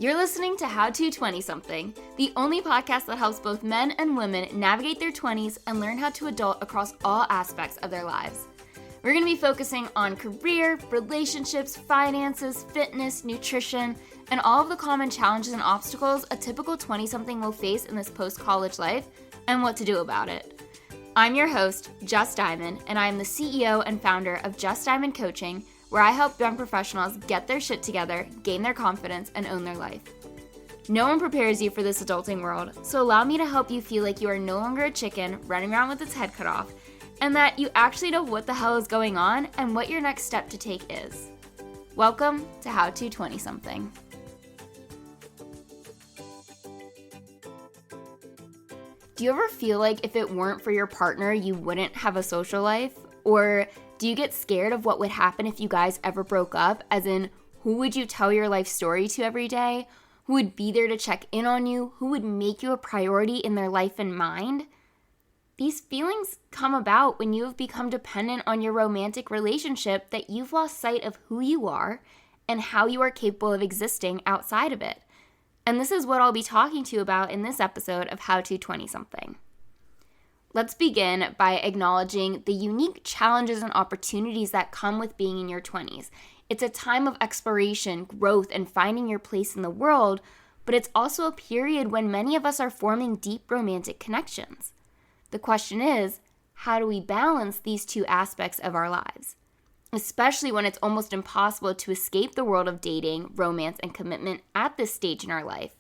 You're listening to How to 20-something, the only podcast that helps both men and women navigate their 20s and learn how to adult across all aspects of their lives. We're going to be focusing on career, relationships, finances, fitness, nutrition, and all of the common challenges and obstacles a typical 20-something will face in this post-college life and what to do about it. I'm your host, Just Diamond, and I am the CEO and founder of Just Diamond Coaching, where I help young professionals get their shit together, gain their confidence, and own their life. No one prepares you for this adulting world, so allow me to help you feel like you are no longer a chicken running around with its head cut off, and that you actually know what the hell is going on and what your next step to take is. Welcome to How to 20-something. Do you ever feel like if it weren't for your partner, you wouldn't have a social life? Or do you get scared of what would happen if you guys ever broke up? As in, who would you tell your life story to every day? Who would be there to check in on you? Who would make you a priority in their life and mind? These feelings come about when you have become dependent on your romantic relationship that you've lost sight of who you are and how you are capable of existing outside of it. And this is what I'll be talking to you about in this episode of How to 20-something. Let's begin by acknowledging the unique challenges and opportunities that come with being in your 20s. It's a time of exploration, growth, and finding your place in the world, but it's also a period when many of us are forming deep romantic connections. The question is, how do we balance these two aspects of our lives? Especially when it's almost impossible to escape the world of dating, romance, and commitment at this stage in our life.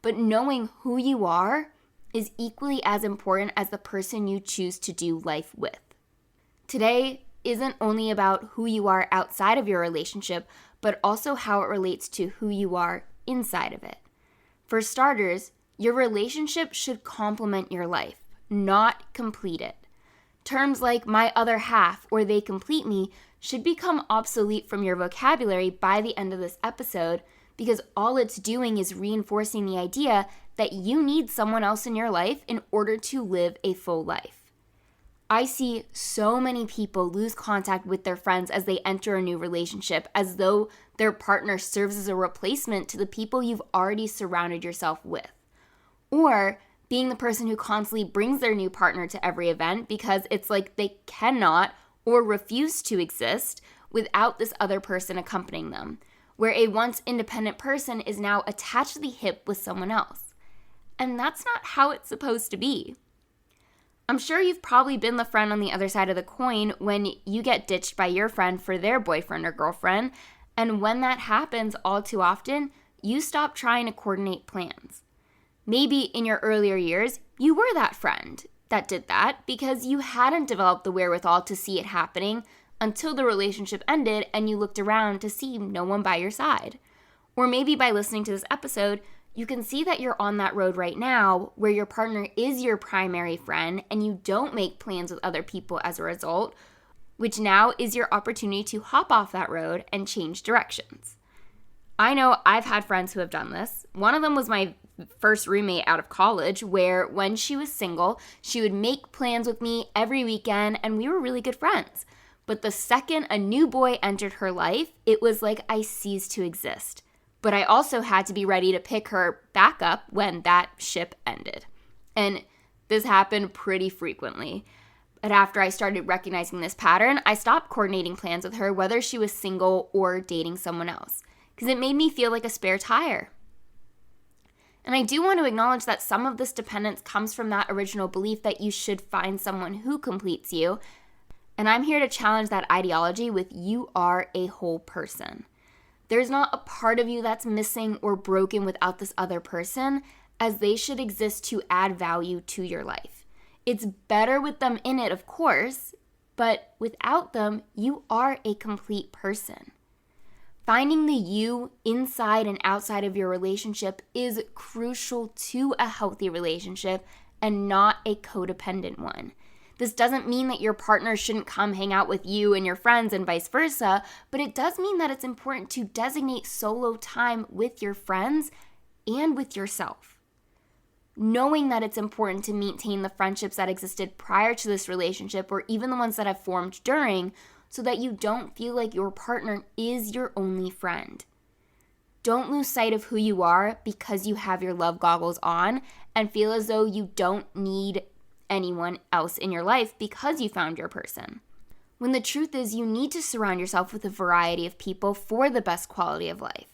But knowing who you are is equally as important as the person you choose to do life with. Today isn't only about who you are outside of your relationship, but also how it relates to who you are inside of it. For starters, your relationship should complement your life, not complete it. Terms like my other half or they complete me should become obsolete from your vocabulary by the end of this episode, because all it's doing is reinforcing the idea that you need someone else in your life in order to live a full life. I see so many people lose contact with their friends as they enter a new relationship, as though their partner serves as a replacement to the people you've already surrounded yourself with. Or being the person who constantly brings their new partner to every event because it's like they cannot or refuse to exist without this other person accompanying them, where a once independent person is now attached to the hip with someone else. And that's not how it's supposed to be. I'm sure you've probably been the friend on the other side of the coin when you get ditched by your friend for their boyfriend or girlfriend, and when that happens all too often, you stop trying to coordinate plans. Maybe in your earlier years, you were that friend that did that because you hadn't developed the wherewithal to see it happening until the relationship ended and you looked around to see no one by your side. Or maybe by listening to this episode, you can see that you're on that road right now where your partner is your primary friend and you don't make plans with other people as a result, which now is your opportunity to hop off that road and change directions. I know I've had friends who have done this. One of them was my first roommate out of college, where when she was single, she would make plans with me every weekend and we were really good friends. But the second a new boy entered her life, it was like I ceased to exist. But I also had to be ready to pick her back up when that ship ended. And this happened pretty frequently. But after I started recognizing this pattern, I stopped coordinating plans with her, whether she was single or dating someone else, because it made me feel like a spare tire. And I do want to acknowledge that some of this dependence comes from that original belief that you should find someone who completes you. And I'm here to challenge that ideology with you are a whole person. There's not a part of you that's missing or broken without this other person, as they should exist to add value to your life. It's better with them in it, of course, but without them, you are a complete person. Finding the you inside and outside of your relationship is crucial to a healthy relationship and not a codependent one. This doesn't mean that your partner shouldn't come hang out with you and your friends and vice versa, but it does mean that it's important to designate solo time with your friends and with yourself. Knowing that it's important to maintain the friendships that existed prior to this relationship or even the ones that have formed during, so that you don't feel like your partner is your only friend. don't lose sight of who you are because you have your love goggles on and feel as though you don't need anyone else in your life because you found your person. When the truth is, you need to surround yourself with a variety of people for the best quality of life.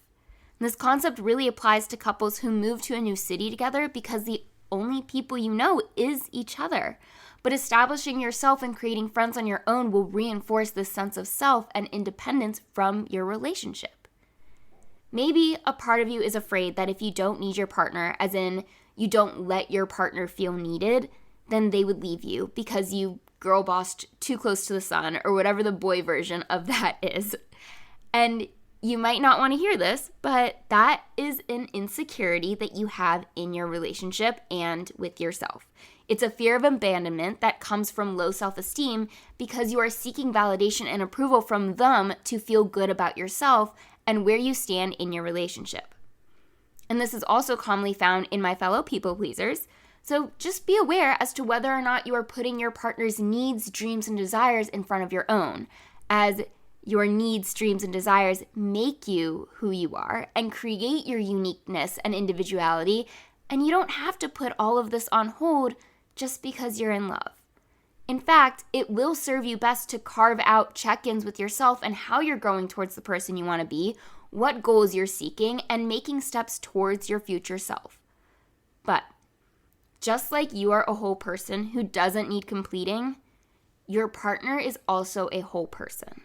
And this concept really applies to couples who move to a new city together because the only people you know is each other. But establishing yourself and creating friends on your own will reinforce this sense of self and independence from your relationship. Maybe a part of you is afraid that if you don't need your partner, as in you don't let your partner feel needed, then they would leave you because you girl bossed too close to the sun, or whatever the boy version of that is. And you might not want to hear this, but that is an insecurity that you have in your relationship and with yourself. It's a fear of abandonment that comes from low self-esteem because you are seeking validation and approval from them to feel good about yourself and where you stand in your relationship. And this is also commonly found in my fellow people pleasers. So just be aware as to whether or not you are putting your partner's needs, dreams, and desires in front of your own, as your needs, dreams, and desires make you who you are and create your uniqueness and individuality, and you don't have to put all of this on hold just because you're in love. In fact, it will serve you best to carve out check-ins with yourself and how you're growing towards the person you want to be, what goals you're seeking, and making steps towards your future self. But just like you are a whole person who doesn't need completing, your partner is also a whole person.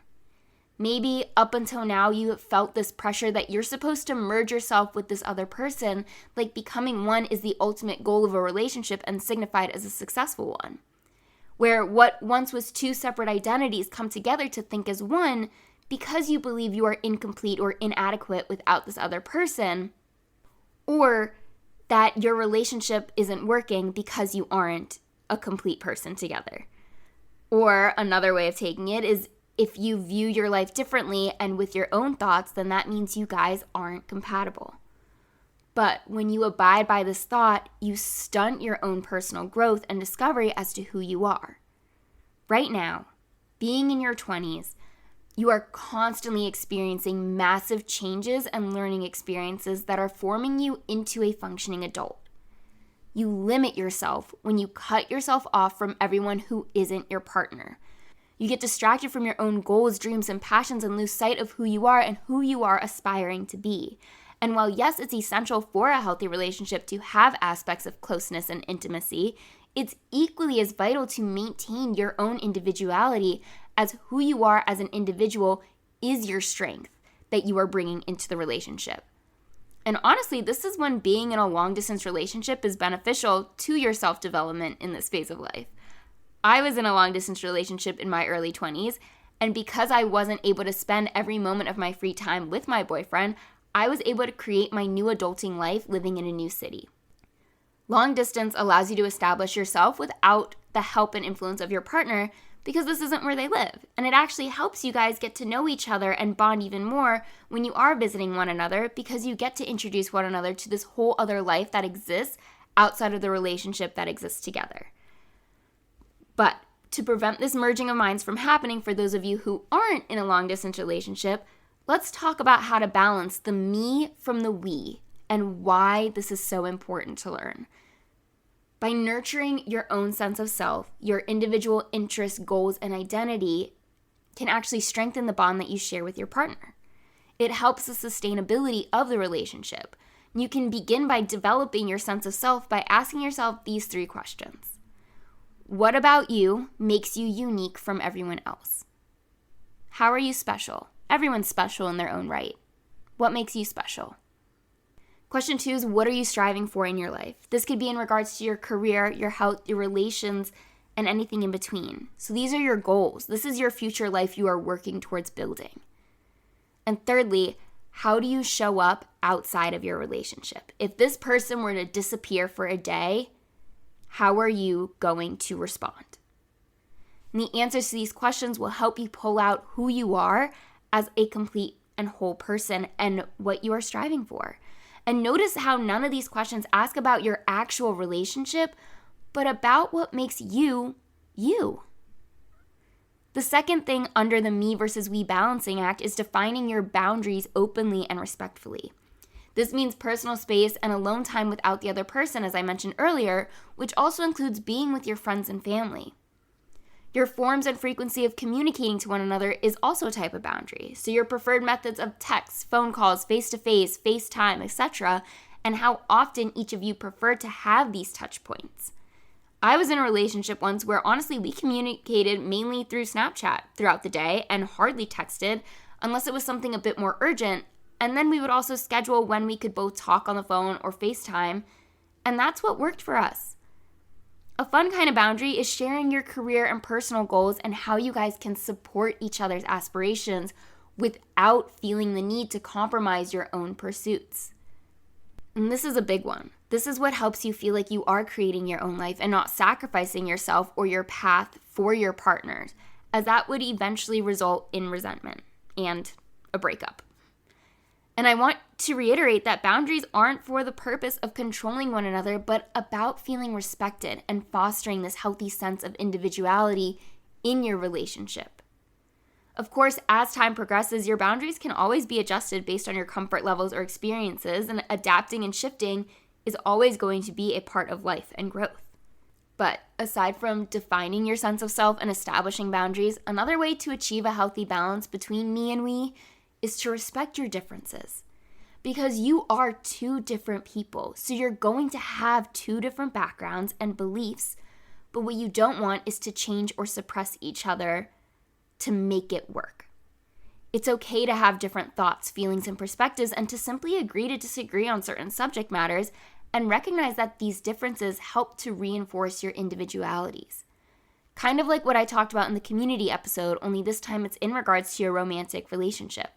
Maybe up until now you have felt this pressure that you're supposed to merge yourself with this other person, like becoming one is the ultimate goal of a relationship and signified as a successful one. Where what once was two separate identities come together to think as one because you believe you are incomplete or inadequate without this other person, or that your relationship isn't working because you aren't a complete person together. Or another way of taking it is if you view your life differently and with your own thoughts, then that means you guys aren't compatible. But when you abide by this thought, you stunt your own personal growth and discovery as to who you are. Right now, being in your 20s, you are constantly experiencing massive changes and learning experiences that are forming you into a functioning adult. You limit yourself when you cut yourself off from everyone who isn't your partner. You get distracted from your own goals, dreams, and passions and lose sight of who you are and who you are aspiring to be. And while yes, it's essential for a healthy relationship to have aspects of closeness and intimacy, it's equally as vital to maintain your own individuality, as who you are as an individual is your strength that you are bringing into the relationship. And honestly, this is when being in a long-distance relationship is beneficial to your self-development in this phase of life. I was in a long-distance relationship in my early 20s, and because I wasn't able to spend every moment of my free time with my boyfriend, I was able to create my new adulting life living in a new city. Long distance allows you to establish yourself without the help and influence of your partner because this isn't where they live. And it actually helps you guys get to know each other and bond even more when you are visiting one another because you get to introduce one another to this whole other life that exists outside of the relationship that exists together. But to prevent this merging of minds from happening for those of you who aren't in a long distance relationship, let's talk about how to balance the me from the we and why this is so important to learn. By nurturing your own sense of self, your individual interests, goals, and identity can actually strengthen the bond that you share with your partner. It helps the sustainability of the relationship. You can begin by developing your sense of self by asking yourself these 3 questions. What about you makes you unique from everyone else? How are you special? Everyone's special in their own right. What makes you special? Question 2 is, what are you striving for in your life? This could be in regards to your career, your health, your relations, and anything in between. So these are your goals. This is your future life you are working towards building. And thirdly, how do you show up outside of your relationship? If this person were to disappear for a day, how are you going to respond? And the answers to these questions will help you pull out who you are as a complete and whole person and what you are striving for. And notice how none of these questions ask about your actual relationship, but about what makes you, you. The second thing under the me versus we balancing act is defining your boundaries openly and respectfully. This means personal space and alone time without the other person, as I mentioned earlier, which also includes being with your friends and family. Your forms and frequency of communicating to one another is also a type of boundary. So your preferred methods of text, phone calls, face-to-face, FaceTime, etc., and how often each of you prefer to have these touch points. I was in a relationship once where honestly we communicated mainly through Snapchat throughout the day and hardly texted unless it was something a bit more urgent. And then we would also schedule when we could both talk on the phone or FaceTime, and that's what worked for us. A fun kind of boundary is sharing your career and personal goals and how you guys can support each other's aspirations without feeling the need to compromise your own pursuits. And this is a big one. This is what helps you feel like you are creating your own life and not sacrificing yourself or your path for your partners, as that would eventually result in resentment and a breakup. And I want to reiterate that boundaries aren't for the purpose of controlling one another, but about feeling respected and fostering this healthy sense of individuality in your relationship. Of course, as time progresses, your boundaries can always be adjusted based on your comfort levels or experiences, and adapting and shifting is always going to be a part of life and growth. But aside from defining your sense of self and establishing boundaries, another way to achieve a healthy balance between me and we is to respect your differences. Because you are two different people, so you're going to have two different backgrounds and beliefs, but what you don't want is to change or suppress each other to make it work. It's okay to have different thoughts, feelings, and perspectives, and to simply agree to disagree on certain subject matters and recognize that these differences help to reinforce your individualities. Kind of like what I talked about in the community episode, only this time it's in regards to your romantic relationship.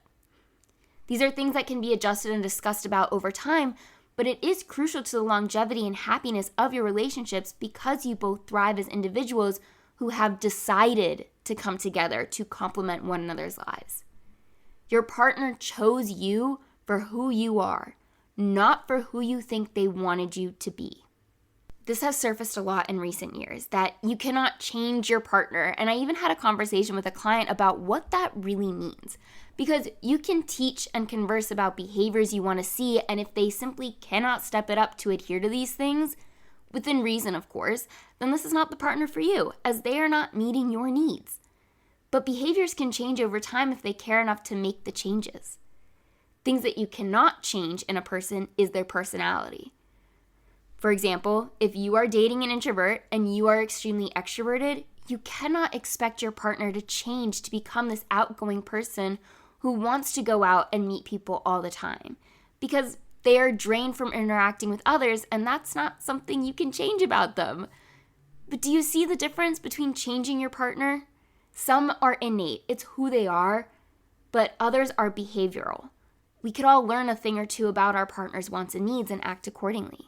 These are things that can be adjusted and discussed about over time, but it is crucial to the longevity and happiness of your relationships because you both thrive as individuals who have decided to come together to complement one another's lives. Your partner chose you for who you are, not for who you think they wanted you to be. This has surfaced a lot in recent years, that you cannot change your partner. And I even had a conversation with a client about what that really means. Because you can teach and converse about behaviors you want to see, and if they simply cannot step it up to adhere to these things, within reason of course, then this is not the partner for you, as they are not meeting your needs. But behaviors can change over time if they care enough to make the changes. Things that you cannot change in a person is their personality. For example, if you are dating an introvert and you are extremely extroverted, you cannot expect your partner to change to become this outgoing person who wants to go out and meet people all the time, because they are drained from interacting with others, and that's not something you can change about them. But do you see the difference between changing your partner? Some are innate, it's who they are, but others are behavioral. We could all learn a thing or two about our partner's wants and needs and act accordingly.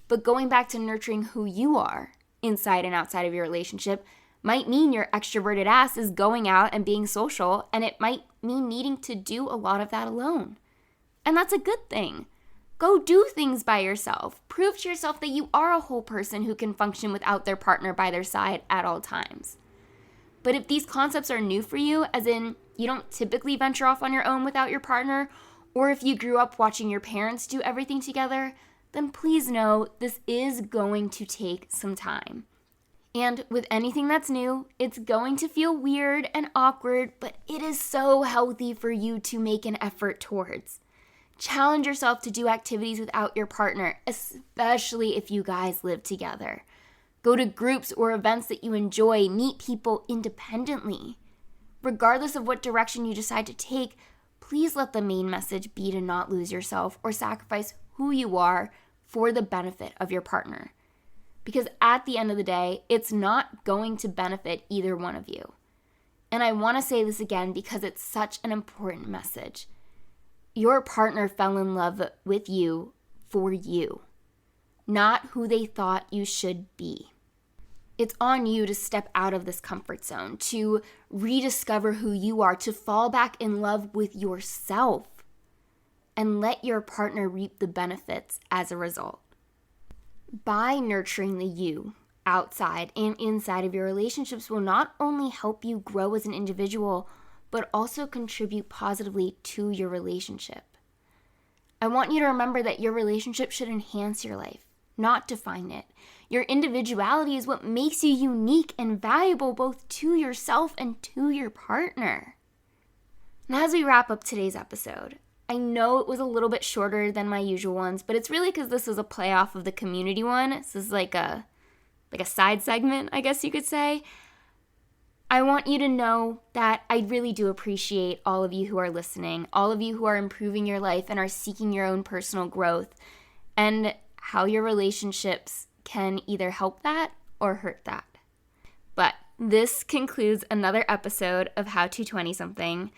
But going back to nurturing who you are, inside and outside of your relationship, might mean your extroverted ass is going out and being social, and it might mean needing to do a lot of that alone. And that's a good thing. Go do things by yourself. Prove to yourself that you are a whole person who can function without their partner by their side at all times. But if these concepts are new for you, as in you don't typically venture off on your own without your partner, or if you grew up watching your parents do everything together, then please know this is going to take some time. And with anything that's new, it's going to feel weird and awkward, but it is so healthy for you to make an effort towards. Challenge yourself to do activities without your partner, especially if you guys live together. Go to groups or events that you enjoy, meet people independently. Regardless of what direction you decide to take, please let the main message be to not lose yourself or sacrifice who you are for the benefit of your partner. Because at the end of the day, it's not going to benefit either one of you. And I want to say this again because it's such an important message. Your partner fell in love with you for you, not who they thought you should be. It's on you to step out of this comfort zone, to rediscover who you are, to fall back in love with yourself, and let your partner reap the benefits as a result. By nurturing the you outside and inside of your relationships will not only help you grow as an individual, but also contribute positively to your relationship. I want you to remember that your relationship should enhance your life, not define it. Your individuality is what makes you unique and valuable both to yourself and to your partner. And as we wrap up today's episode, I know it was a little bit shorter than my usual ones, but it's really because this was a playoff of the community one. This is like a side segment, I guess you could say. I want you to know that I really do appreciate all of you who are listening, all of you who are improving your life and are seeking your own personal growth, and how your relationships can either help that or hurt that. But this concludes another episode of How to 20-something.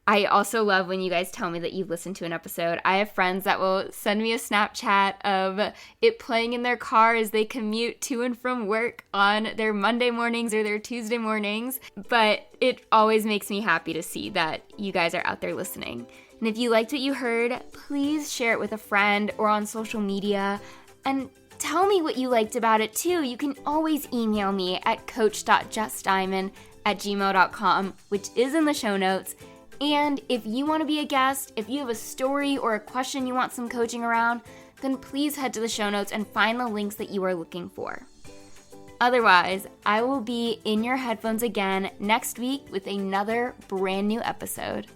I also love when you guys tell me that you've listened to an episode. I have friends that will send me a Snapchat of it playing in their car as they commute to and from work on their Monday mornings or their Tuesday mornings. But it always makes me happy to see that you guys are out there listening. And if you liked what you heard, please share it with a friend or on social media. And tell me what you liked about it too. You can always email me at coach.justdiamond@gmail.com, which is in the show notes. And if you want to be a guest, if you have a story or a question you want some coaching around, then please head to the show notes and find the links that you are looking for. Otherwise, I will be in your headphones again next week with another brand new episode.